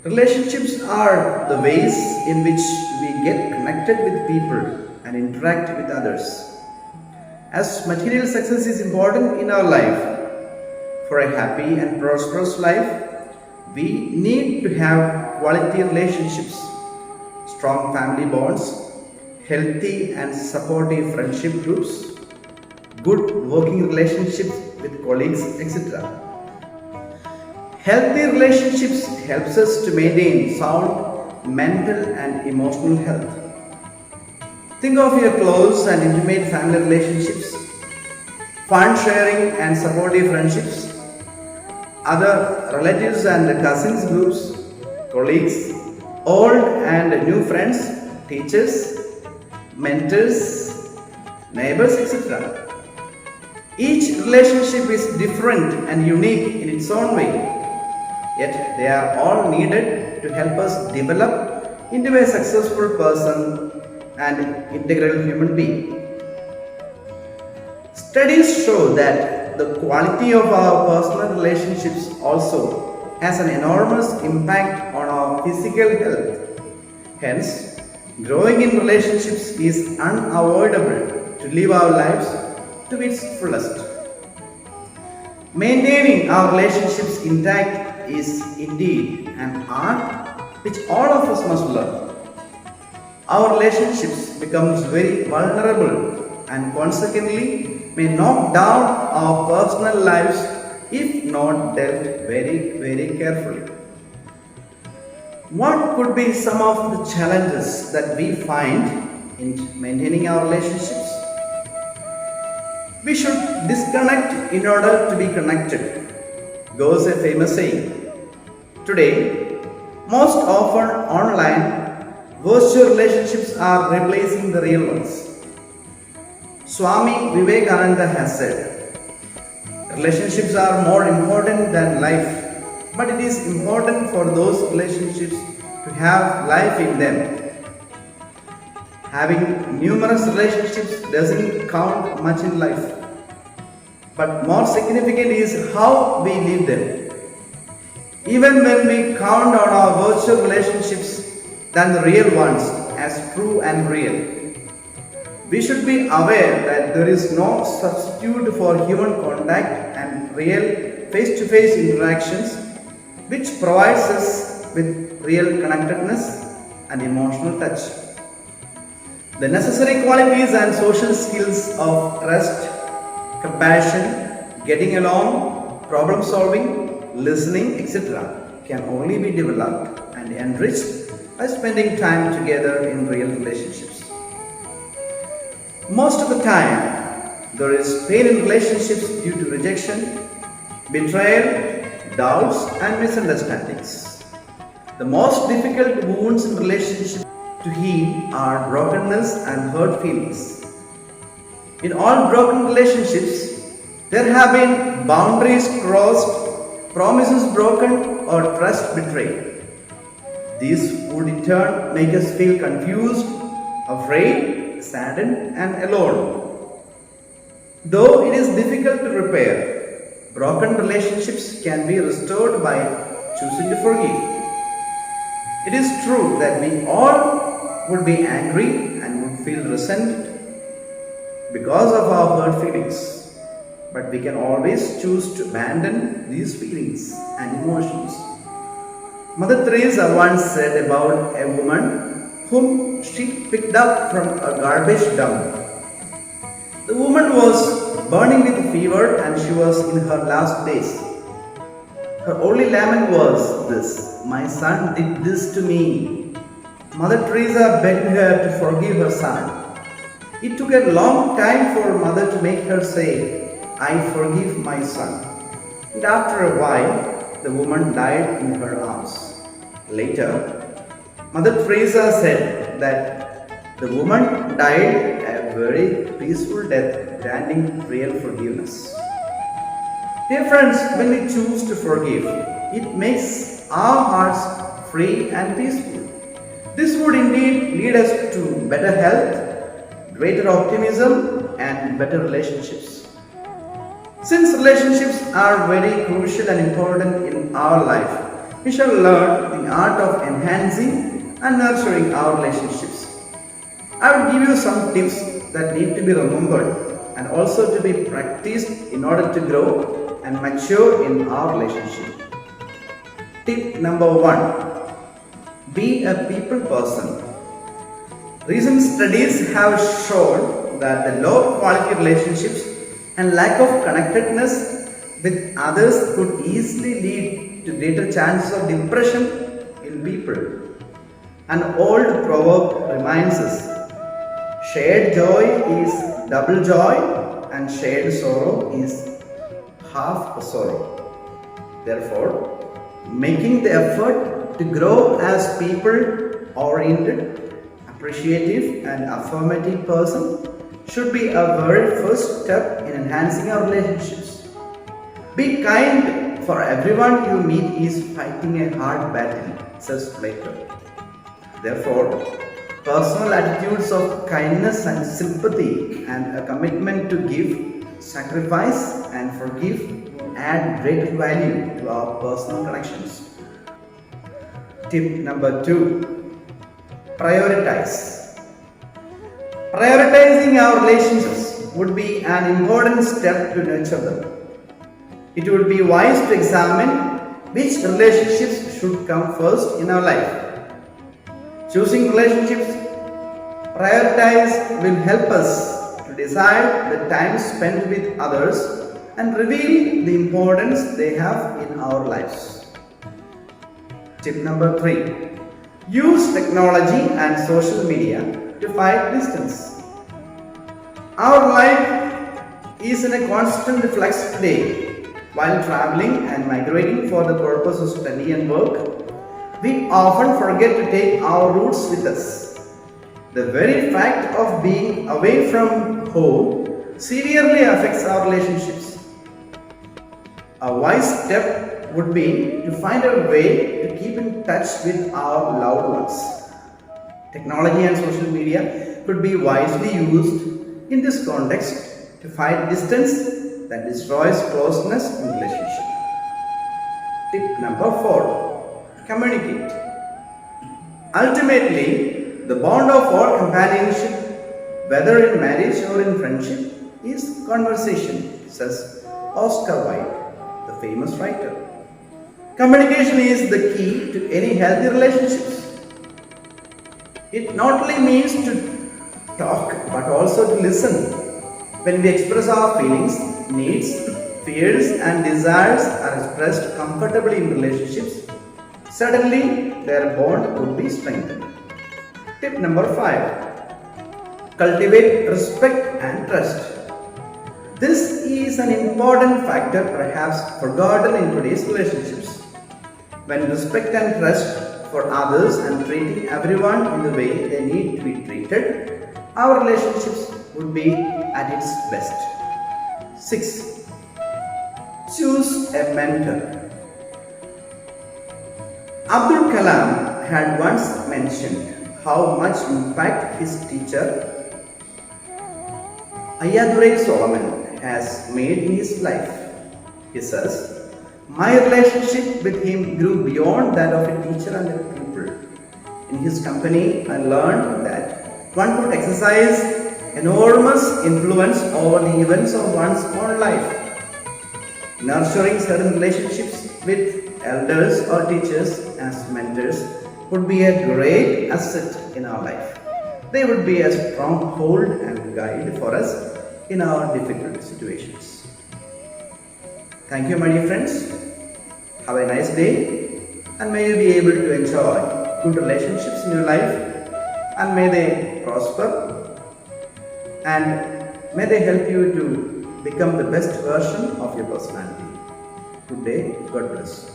Relationships are the ways in which we get connected with people and interact with others. As material success is important in our life, for a happy and prosperous life, we need to have quality relationships, strong family bonds, healthy and supportive friendship groups, good working relationships with colleagues, etc. Healthy relationships helps us to maintain sound mental and emotional health. Think of your close and intimate family relationships, fun sharing and supportive friendships, other relatives and cousins groups, colleagues, old and new friends, teachers, mentors, neighbours, etc. Each relationship is different and unique in its own way, yet they are all needed to help us develop into a successful person and integral human being. Studies show that the quality of our personal relationships also has an enormous impact on our physical health. Hence, growing in relationships is unavoidable to live our lives to its fullest. Maintaining our relationships intact is indeed an art which all of us must learn. Our relationships becomes very vulnerable and consequently may knock down our personal lives if not dealt very carefully. What could be some of the challenges that we find in maintaining our relationships? We should disconnect in order to be connected, goes a famous saying. Today, most often online, virtual relationships are replacing the real ones. Swami Vivekananda has said, relationships are more important than life, but it is important for those relationships to have life in them. Having numerous relationships doesn't count much in life, but more significant is how we live them. Even when we count on our virtual relationships than the real ones as true and real, we should be aware that there is no substitute for human contact and real face-to-face interactions which provides us with real connectedness and emotional touch. The necessary qualities and social skills of trust, compassion, getting along, problem solving, listening, etc. can only be developed and enriched by spending time together in real relationships. Most of the time, there is pain in relationships due to rejection, betrayal, doubts, and misunderstandings. The most difficult wounds in relationships to heal are brokenness and hurt feelings. In all broken relationships, there have been boundaries crossed, promises broken, or trust betrayed. These would in turn make us feel confused, afraid, saddened, and alone. Though it is difficult to repair, broken relationships can be restored by choosing to forgive. It is true that we all would be angry and would feel resentment because of our hurt feelings, but we can always choose to abandon these feelings and emotions. Mother Teresa once said about a woman whom she picked up from a garbage dump. The woman was burning with fever and she was in her last days. Her only lament was this: "My son did this to me." Mother Teresa begged her to forgive her son. It took a long time for Mother to make her say, "I forgive my son." And after a while, the woman died in her arms. Later, Mother Teresa said that the woman died a very peaceful death, granting real forgiveness. Dear friends, when we choose to forgive, it makes our hearts free and peaceful. This would indeed lead us to better health, greater optimism, and better relationships. Since relationships are very crucial and important in our life, we shall learn the art of enhancing and nurturing our relationships. I will give you some tips that need to be remembered and also to be practiced in order to grow and mature in our relationship. Tip number 1. Be a people person. Recent studies have shown that the low quality relationships and lack of connectedness with others could easily lead to greater chances of depression in people. An old proverb reminds us, shared joy is double joy and shared sorrow is half sorrow. Therefore, making the effort to grow as people-oriented, appreciative and affirmative person should be a very first step in enhancing our relationships. Be kind, for everyone you meet is fighting a hard battle, says Plato. Therefore, personal attitudes of kindness and sympathy and a commitment to give, sacrifice and forgive add great value to our personal connections. Tip number 2. Prioritize. Prioritizing our relationships would be an important step to nurture them. It would be wise to examine which relationships should come first in our life. Choosing relationships prioritized will help us to decide the time spent with others and reveal the importance they have in our lives. Tip number 3. Use technology and social media to fight distance. Our life is in a constant flux today. While traveling and migrating for the purpose of study and work, we often forget to take our roots with us. The very fact of being away from home severely affects our relationships. A wise step would be to find a way to keep in touch with our loved ones. Technology and social media could be wisely used in this context to fight distance that destroys closeness in relationship. Tip number 4. Communicate. Ultimately, the bond of all companionship, whether in marriage or in friendship, is conversation, says Oscar Wilde, the famous writer. Communication is the key to any healthy relationships. It not only means to talk but also to listen. When we express our feelings, needs, fears and desires are expressed comfortably in relationships, certainly their bond would be strengthened. Tip number 5. Cultivate respect and trust. This is an important factor perhaps forgotten in today's relationships. When respect and trust for others and treating everyone in the way they need to be treated, our relationships would be at its best. 6. Choose a mentor. Abdul Kalam had once mentioned how much impact his teacher Ayadure Solomon has made in his life. He says, "My relationship with him grew beyond that of a teacher and a pupil. In his company, I learned that one could exercise enormous influence over the events of one's own life. Nurturing certain relationships with elders or teachers as mentors would be a great asset in our life. They would be a stronghold and guide for us in our difficult situations." Thank you, my dear friends. Have a nice day and may you be able to enjoy good relationships in your life and may they prosper and may they help you to become the best version of your personality. Good day. God bless.